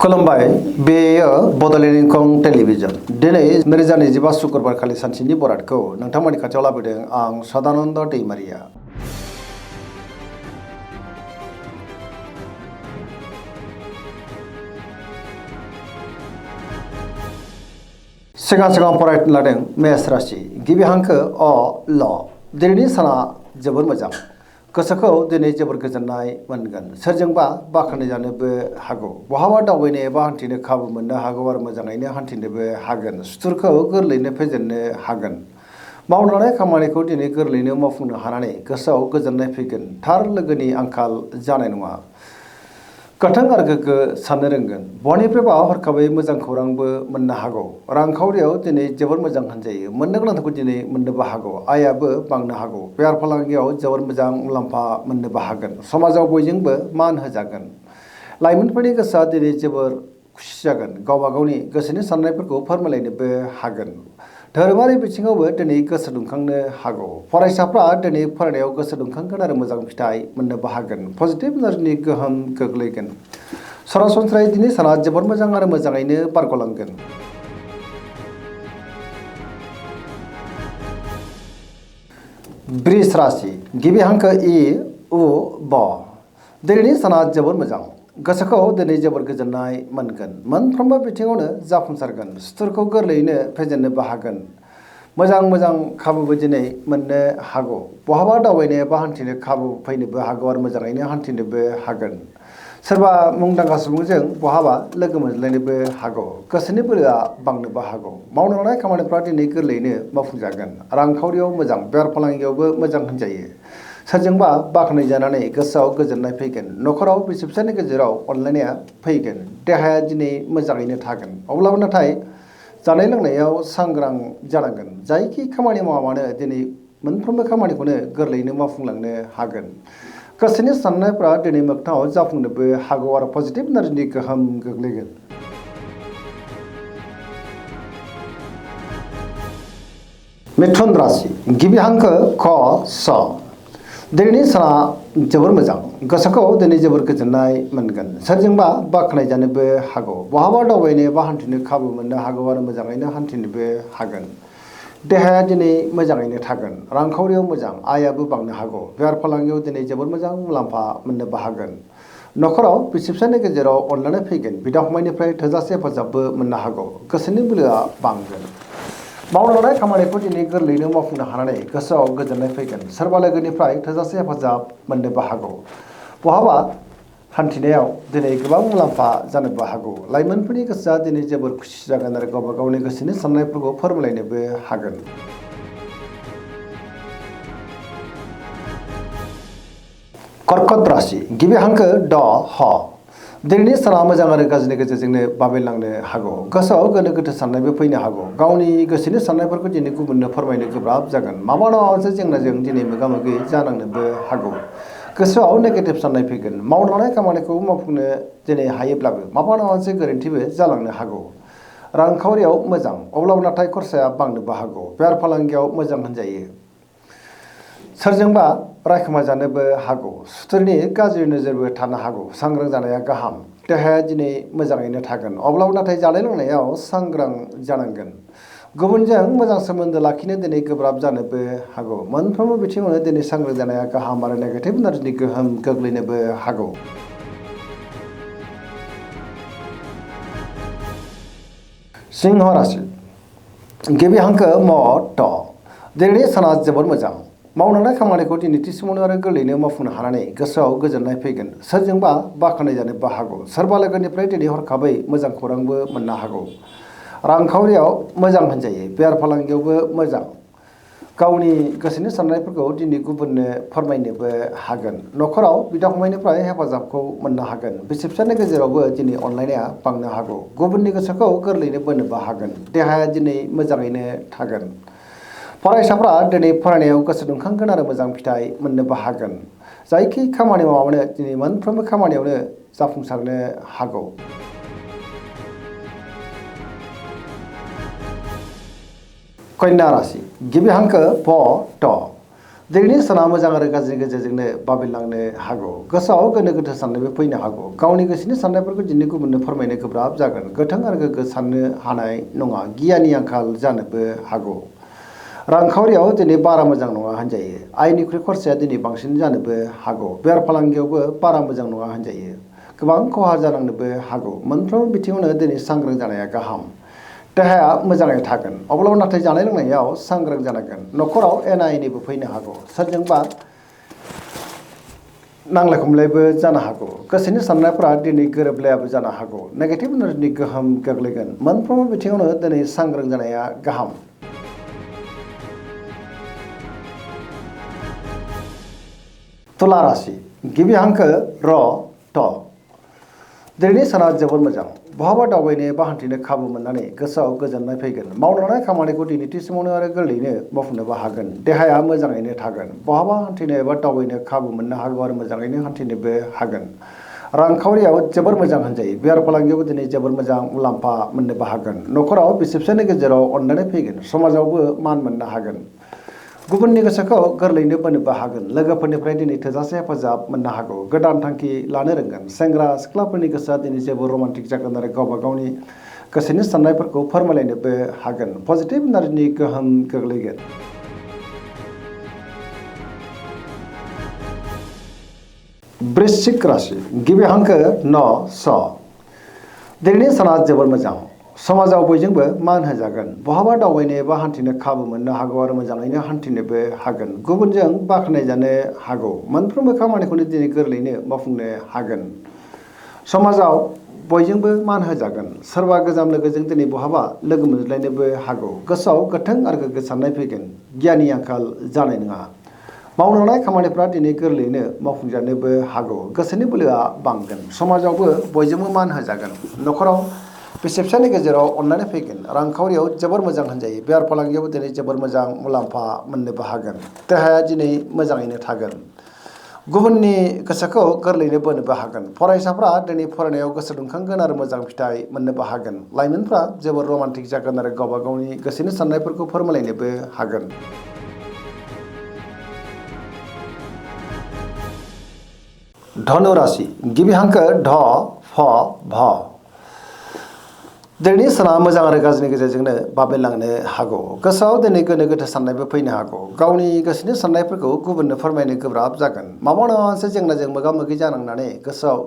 खुलुमबाय बेयो बड'लेण्ड इंखं टेलिभिजन दिनै 2025 शुक्रबार खालि सानसेनि बरादखौ नोंथांमोननि खाथियाव लाबोदों आं सदानन्द दैमारिया। सिगां फरायनो लादों मेष राशि गिबि हांखो अ ल दिनैनि साना जोबोर मोजां गोसोखौ दिनै जोबोर गोजोननाय मोनगोन सोरजोंबा बाख्नाय जानोबो हागौ बहाबा दावबायनो एबा हान्थिनो खाबु मोननो हागौ आरो मोजाङैनो हान्थिनोबो हागोन सुथुरखौ गोरलैयैनो फेजेननो हागोन मावनो लानाय खामानिखौ दिनै गोरलैयैनो मावफुंनो हानानै गोसोआव गोजोननाय फैगोन थार लोगोनि आंखाल जानाय नङा गोथों आरो गोग्गो साननो रोंगोन बहानिफ्रायबा हरखाबै मोजां खौरांबो मोननो हागौ रांखावरियाव दिनै जोबोर मोजां होनजायो मोननो गोनांखौ दिनै मोननोबो हागौ आयाबो बांनो हागौ बेफार फालांगियाव जोबोर मोजां मुलाम्फा मोननोबो हागोन समाजाव बयजोंबो मान होजागोन लाइमोनफोरनि गोसोआ दिनै जोबोर खुसि जागोन गावबा गावनि गोसोनि साननायफोरखौ फोरमायलायनोबो हागोन धोरोमारि बिथिङावबो दिनै गोसो दुंखांनो हागौ फरायसाफ्रा दिनै फरायनायाव गोसो दुंखांगोन आरो मोजां फिथाइ मोननोबो हागोन पजिटिभ एनार्जिनि गोहोम गोग्लैगोन सरासनस्रायै दिनै साना जोबोर मोजां आरो मोजाङैनो बारग'लांगोन। वृष राशि गिबि हांखो इ उ ब दिनैनि साना जोबोर मोजां गोसोखौ दिनै जोबोर गोजोननाय मोनगोन मोनफ्रोमबो बिथिङावनो जाफुंसारगोन सुथुरखौ गोरलैयैनो फेजेननोबो हागोन मोजां खाबुबो दिनै मोननो हागौ बहाबा दावबायनो एबा हान्थिनो खाबु फैनोबो हागौ आरो मोजाङैनो हान्थिनोबो हागोन सोरबा मुंदांखा सुबुंजों बहाबा लोगो मोनज्लायनोबो हागौ गोसोनि बोलोआ बांनोबो हागौ मावनो लानाय खामानिफ्रा दिनै गोरलैयैनो मावफुंजागोन रांखावरियाव मोजां बेफार फालांगियावबो मोजां होनजायो सोरजोंबा बाख्नाय जानानै गोसोआव गोजोननाय फैगोन न'खराव बिसि फिसायनि गेजेराव अनलायनाया फैगोन देहाया दिनै मोजाङैनो थागोन अब्लाबो नाथाय जानाय लोंनायाव सांग्रां जानांगोन जायखि खामानि मावा मानो दिनै मोनफ्रोमबो खामानिखौनो गोरलैयैनो मावफुंलांनो हागोन गोसोनि साननायफ्रा दिनै मोगथाङाव जाफुंनोबो हागौ आरो पजिटिभ एनार्जिनि गोहोम गोग्लैगोन। मिथुन राशि गिबि हांखो ख स दिनैनि साना जोबोर मोजां गोसोखौ दिनै जोबोर गोजोननाय मोनगोन सोरजोंबा बाख्नाय जानोबो हागौ बहाबा दावबायनो एबा हान्थिनो खाबु मोननो हागौ आरो मोजाङैनो हान्थिनोबो हागोन देहाया दिनै मोजाङैनो थागोन रांखावरियाव मोजां आयाबो बांनो हागौ बेफार फालांगियाव दिनै जोबोर मोजां मुलाम्फा मोननोबो हागोन न'खराव बिसि फिसायनि गेजेराव अनलायनाय फैगोन बिदा फंबायनिफ्राय थोजासे हेफाजाबबो मोननो हागौ गोसोनि बोलोआ बांगोन मावनो लानाय खामानिखौ दिनै गोरलैयैनो मावफुंनो हानानै गोसोआव गोजोननाय फैगोन सोरबा लोगोनिफ्राय थोजासे हेफाजाब मोननोबो हागौ बहाबा हान्थिनायाव दिनै गोबां मुलाम्फा जानोबो हागौ लाइमोनफोरनि गोसोआ दिनै जोबोर खुसि जागोन आरो गावबा गावनि गोसोनि साननायफोरखौ फोरमायलायनोबो हागोन। कर्कट राशि गिबि हांखो ड ह दिनैनि साना मोजां आरो गाज्रिनि गेजेरजोंनो बाबेनलांनो हागौ गोसोआव गोनो गोथो साननायबो फैनो हागौ गावनि गोसोनि साननायफोरखौ दिनै गुबुननो फोरमायनो गोब्राब जागोन माबा नङा मोनसे जेंनाजों दिनै मोगा मोगि जानांनोबो हागौ गोसोआव नेगेटिभ साननाय फैगोन मावनो लानाय खामानिखौ मावफुंनो दिनै हायोब्लाबो माबा नङा मोनसे गोरोन्थिबो जालांनो हागौ रांखावरियाव मोजां अब्लाबो नाथाय खरसाया बांनोबो हागौ बेफार फालांगियाव मोजां होनजायो सोरजोंबा रायखोमा जानोबो हागौ सुथुरनि गाज्रि नोजोरबो थानो हागौ सांग्रां जानाया गाहाम देहाया दिनै मोजाङैनो थागोन अब्लाबो नाथाय जानाय लोंनायाव सांग्रां जानांगोन गुबुनजों मोजां सोमोन्दो लाखिनो दिनै गोब्राब जानोबो हागौ मोनफ्रोमबो बिथिङावनो दिनै सांग्रां जानाया गाहाम आरो नेगेटिभ एनार्जिनि गोहोम गोग्लैनोबो हागौ। सिंह राशि गिबि हांखो म ट दिनैनि साना जोबोर मोजां मावनो लानाय खामानिखौ दिनै थि समावनो आरो गोरलैयैनो मावफुंनो हानानै गोसोआव गोजोननाय फैगोन सोरजोंबा बाख्नाय जानोबो हागौ सोरबा लोगोनिफ्राय दिनै हरखाबै मोजां खौरांबो मोननो हागौ रांखावरियाव मोजां होनजायो बेफार फालांगियावबो मोजां गावनि गोसोनि साननायफोरखौ दिनै गुबुननो फोरमायनोबो हागोन न'खराव बिदा फंबायनिफ्राय हेफाजाबखौ मोननो हागोन बिसि फिसायनि गेजेरावबो दिनै अनलायनाया बांनो हागौ गुबुननि गोसोखौ गोरलैयैनो बोनोबो हागोन देहाया दिनै मोजाङैनो थागोन फरायसाफ्रा दिनै फरायनायाव गोसो दुंखांगोन आरो मोजां फिथाइ मोननोबो हागोन जायखि खामानि मावामानो दिनै मोनफ्रोमबो खामानियावनो जाफुंसारनो हागौ। कन्या राशि गिबि हांखो भ ट दिनैनि साना मोजां आरो गाज्रिनि गेजेरजोंनो बाबेनलांनो हागौ गोसोआव गोनो गोथो साननायबो फैनो हागौ गावनि गोसोनि साननायफोरखौ दिनै गुबुननो फोरमायनो गोब्राब जागोन गोथों आरो गोग्गो साननो हानाय नङा गियाननि आंखाल जानोबो हागौ रांखावरियाव दिनै बारा मोजां नङा होनजायो आयनिख्रुइ खरसाया दिनै बांसिन जानोबो हागौ बेफार फालांगियावबो बारा मोजां नङा होनजायो गोबां खहा जानांनोबो हागौ मोनफ्रोम बिथिङावनो दिनै सांग्रां जानाया गाहाम देहाया मोजाङै थागोन अब्लाबो नाथाय जानाय लोंनायाव सांग्रां जानांगोन न'खराव एना एनिबो फैनो हागौ सोरजोंबा नांलाय खमलायबो जानो हागौ गोसोनि साननायफोरा दिनै गोरोबलायाबो जानो हागौ नेगेटिभ एनार्जिनि गोहोम गोग्लैगोन मोनफ्रोमबो बिथिङावनो दिनै सांग्रां जानाया गाहाम तुला राशि गिबि हांखो र ट दिनैनि साना जोबोद मोजां बहाबा दावबायनो एबा हान्थिनो खाबु मोननानै गोसोआव गोजोननाय फैगोन मावनो लानाय खामानिखौ दिनै थि समावनो आरो गोरलैयैनो मावफुंनोबो हागोन देहाया मोजाङैनो थागोन बहाबा हान्थिनो एबा दावबायनो खाबु मोननो हागौ आरो मोजाङैनो हान्थिनोबो हागोन रांखावरियाव जोबोर मोजां होनजायो बेफार फालांगियावबो दिनै जोबोर मोजां मुलाम्फा मोननोबो हागोन न'खराव बिसि फिसायनि गेजेराव अनलायनाय फैगोन समाजावबो मान मोननो हागोन गुबुननि गोसोखौ गोरलैयैनो बोनोबो हागोन लोगोफोरनिफ्राय दिनै थोजासे हेफाजाब मोननो हागौ गोदान थांखि लानो रोंगोन सेंग्रा सिख्लाफोरनि गोसोआ दिनै जोबोर रमान्टिक जागोन आरो गावबा गावनि गोसोनि साननायफोरखौ फोरमायलायनोबो हागोन पजिटिभ एनार्जिनि गोहोम गोग्लैगोन वृश्चिक राशि गिबि हांखो न स दिनैनि साना जोबोर मोजां समाजाव बयजोंबो मान होजागोन बहाबा दावबायनो एबा हान्थिनो खाबु मोननो हागौ आरो मोजाङैनो हान्थिनोबो हागोन गुबुनजों बाख्नायजानो हागौ मोनफ्रोमबो खामानिखौनो दिनै गोरलैयैनो मावफुंनो हागोन समाजाव बयजोंबो मान होजागोन सोरबा गोजाम लोगोजों दिनै बहाबा लोगो मोनज्लायनोबो हागौ गोसोआव गोथों आरो गोग्गो साननाय फैगोन गियाननि आंखाल जानाय नङा मावनो लानाय खामानिफ्रा दिनै गोरलैयैनो मावफुंजानोबो हागौ गोसोनि बोलोआ बांगोन समाजावबो बयजोंबो मान होजागोन न'खराव बिसि फिसायनि गेजेराव अनलायनाय फैगोन रांखावरियाव जोबोर मोजां होनजायो बेफार फालांगियावबो दिनै जोबोर मोजां मुलाम्फा मोननोबो हागोन देहाया दिनै मोजाङैनो थागोन गुबुननि गोसोखौ गोरलैयैनो बोनोबो हागोन फरायसाफ्रा दिनै फरायनायाव गोसो दुंखांगोन आरो मोजां फिथाइ मोननोबो हागोन लाइमोनफ्रा जोबोर रमान्टिक जागोन आरो गावबा गावनि गोसोनि साननायफोरखौ फोरमायलायनोबो हागोन धनु राशि गिबि हांखो ढ फ भ दिनैनि साना मोजां आरो गाज्रिनि गेजेरजोंनो बाबेनलांनो हागौ गोसोआव दिनै गोनो गोथो साननायबो फैनो हागौ गावनि गोसोनि साननायफोरखौ गुबुननो फोरमायनो गोब्राब जागोन माबा नङा मोनसे जेंनाजों मोगा मोगि जानांनानै गोसोआव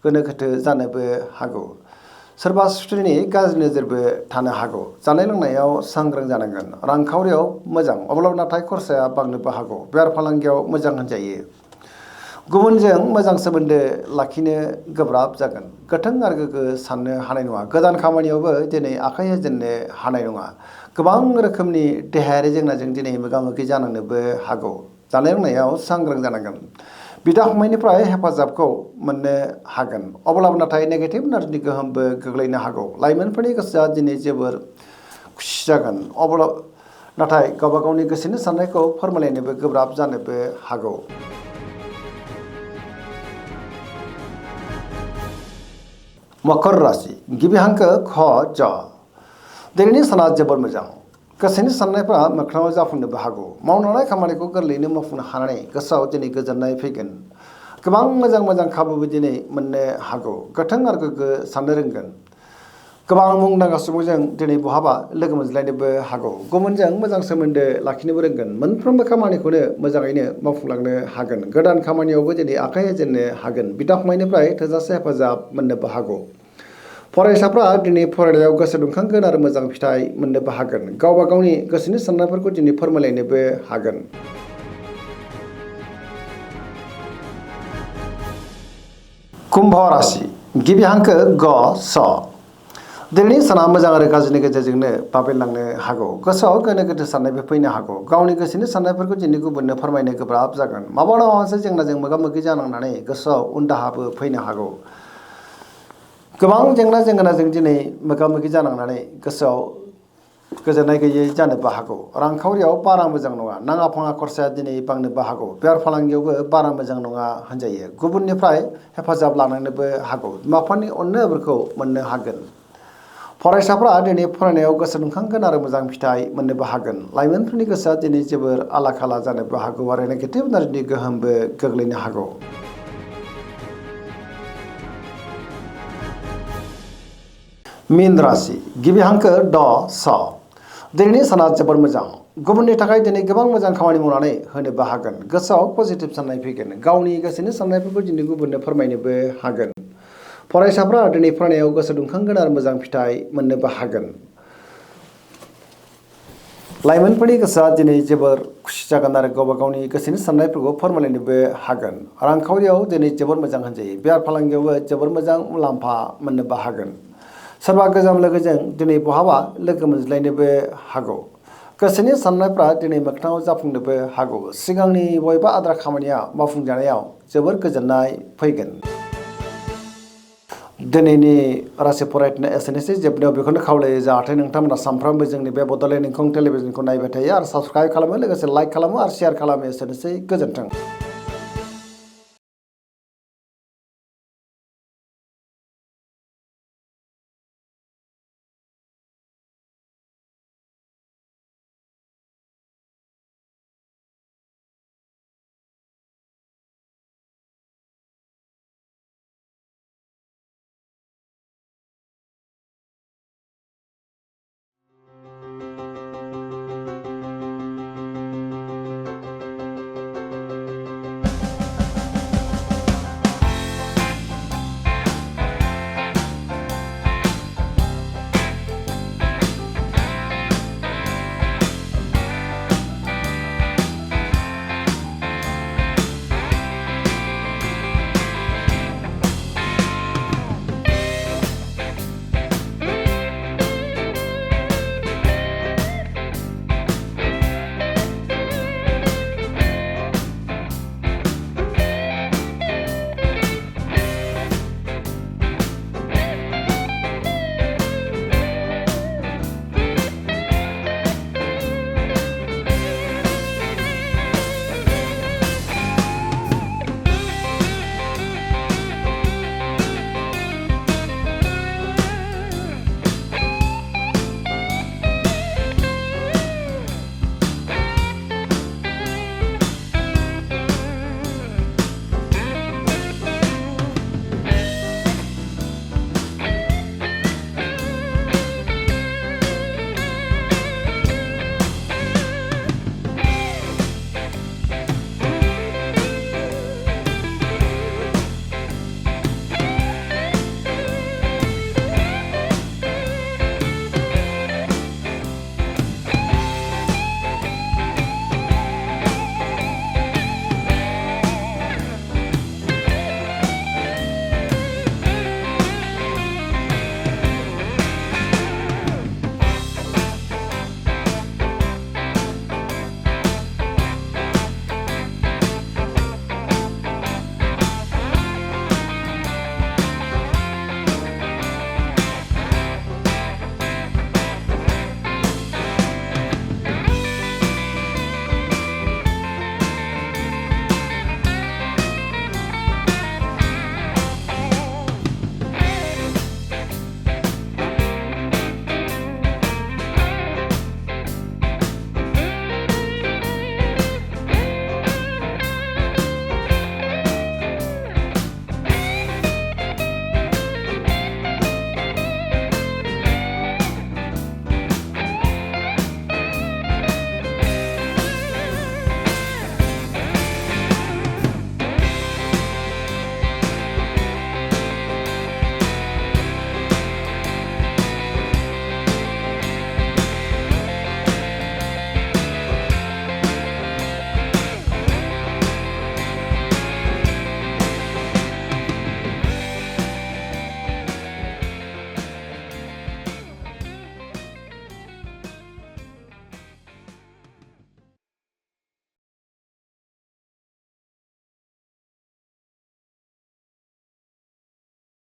गोनो गोथो जानोबो हागौ सोरबा सुथुरनि गाज्रि नोजोरबो थानो हागौ जानाय लोंनायाव सांग्रां जानांगोन रांखावरियाव मोजां अब्लाबो नाथाय खरसाया बांनोबो हागौ बेफार फालांगियाव मोजां होनजायो गुबुनजों मोजां सोमोन्दो लाखिनो गोब्राब जागोन गोथों आरो गोग्गो साननो हानाय नङा गोदान खामानियावबो दिनै आखाइ होजेननो हानाय नङा गोबां रोखोमनि देहायारि जेंनाजों दिनै मोगा मोगि जानांनोबो हागौ जानाय लोंनायाव सांग्रां जानांगोन बिदा फंबायनिफ्राय हेफाजाबखौ मोननो हागोन अब्लाबो नाथाय नेगेटिभ एनार्जिनि गोहोमबो गोग्लैनो हागौ लाइमोनफोरनि गोसोआ दिनै जोबोर खुसि जागोन अब्ला नाथाय गावबा गावनि गोसोनि साननायखौ फोरमायलायनोबो गोब्राब जानोबो हागौ मकर राशि गिबि हांखो ख ज दिनैनि साना जोबोर मोजां गोसोनि साननायफ्रा मोगथाङाव जाफुंनोबो हागौ मावनो लानाय खामानिखौ गोरलैयैनो मावफुंनो हानानै गोसोआव दिनै गोजोननाय फैगोन गोबां मोजां मोजां खाबुबो दिनै मोननो हागौ गोथों आरो गोग्गो साननो रोंगोन गोबां मुंदांखा सुबुंजों दिनै बहाबा लोगो मोनज्लायनोबो हागौ गुबुनजों मोजां सोमोन्दो लाखिनोबो रोंगोन मोनफ्रोमबो खामानिखौनो मोजाङैनो मावफुंलांनो हागोन गोदान खामानियावबो दिनै आखाइ होजेननो हागोन बिदा फंबायनिफ्राय थोजासे हेफाजाब मोननोबो हागौ फरायसाफ्रा दिनै फरायनायाव गोसो दुंखांगोन आरो मोजां फिथाइ मोननोबो हागोन गावबा गावनि गोसोनि साननायफोरखौ दिनै फोरमायलायनोबो हागोन कुम्भ राशि गिबि हांखो ग स दिनैनि साना मोजां आरो गाज्रिनि गेजेरजोंनो बाबेनलांनो हागौ गोसोआव गोनो गोथो साननायबो फैनो हागौ गावनि गोसोनि साननायफोरखौ दिनै गुबुननो फोरमायनो गोब्राब जागोन माबा नङा मोनसे जेंनाजों मोगा मोगि जानांनानै गोसोआव उनदाहाबो फैनो हागौ गोबां जेंना जेंगोनाजों दिनै मोगा मोगि जानांनानै गोसोआव गोजोननाय गैयै जानोबो हागौ रांखावरियाव बारा मोजां नङा नाङा फाङा खरसाया दिनै बांनोबो हागौ बेफार फालांगियावबो बारा मोजां नङा होनजायो गुबुननिफ्राय हेफाजाब लानांनोबो हागौ बिमा बिफानि अननायफोरखौ मोननो हागोन फरायसाफ्रा दिनै फरायनायाव गोसो दुंखांगोन आरो मोजां फिथाइ मोननोबो हागोन। लाइमोनफोरनि गोसोआ दिनै जोबोर आला खाला जानोबो हागौ आरो नेगेटिभ एनार्जिनि गोहोमबो गोग्लैनो हागौ। मीन राशि गिबि हांखो ड स दिनैनि साना जोबोर मोजां। गुबुननि थाखाय दिनै गोबां मोजां खामानि मावनानै होनोबो हागोन। गोसोआव पजिटिभ साननाय फैगोन। गावनि गोसोनि साननायफोरखौ दिनै गुबुननो फोरमायनोबो हागोन। फरायसाफ्रा दिनै फरायनायाव गोसो दुंखांगोन आरो मोजां फिथाइ मोननोबो हागोन। लाइमोनफोरनि गोसोआ दिनै जोबोर खुसि जागोन आरो गावबा गावनि गोसोनि साननायफोरखौ फोरमायलायनोबो हागोन। रांखावरियाव दिनै जोबोर मोजां होनजायो। बेफार फालांगियावबो जोबोर मोजां मुलाम्फा मोननोबो हागोन। सोरबा गोजाम लोगोजों दिनै बहाबा लोगो मोनज्लायनोबो हागौ। गोसोनि साननायफ्रा दिनै मोगथाङाव जाफुंनोबो हागौ। सिगांनि बबेबा आद्रा खामानिया मावफुंजानायाव जोबोर गोजोननाय फैगोन। दिनैनि राशि फरायनाया एसेनोसै। जोबनायाव बेखौनो खावलायो जाहाथे नोंथांमोना सानफ्रामबो जोंनि बे बड'लेण्ड इंखं टेलिभिजनखौ नायबाय थायो आरो साबस्क्राइब खालामो, लोगोसे लाइक खालामो आरो शेयार खालामो। एसेनोसै, गोजोन्थों।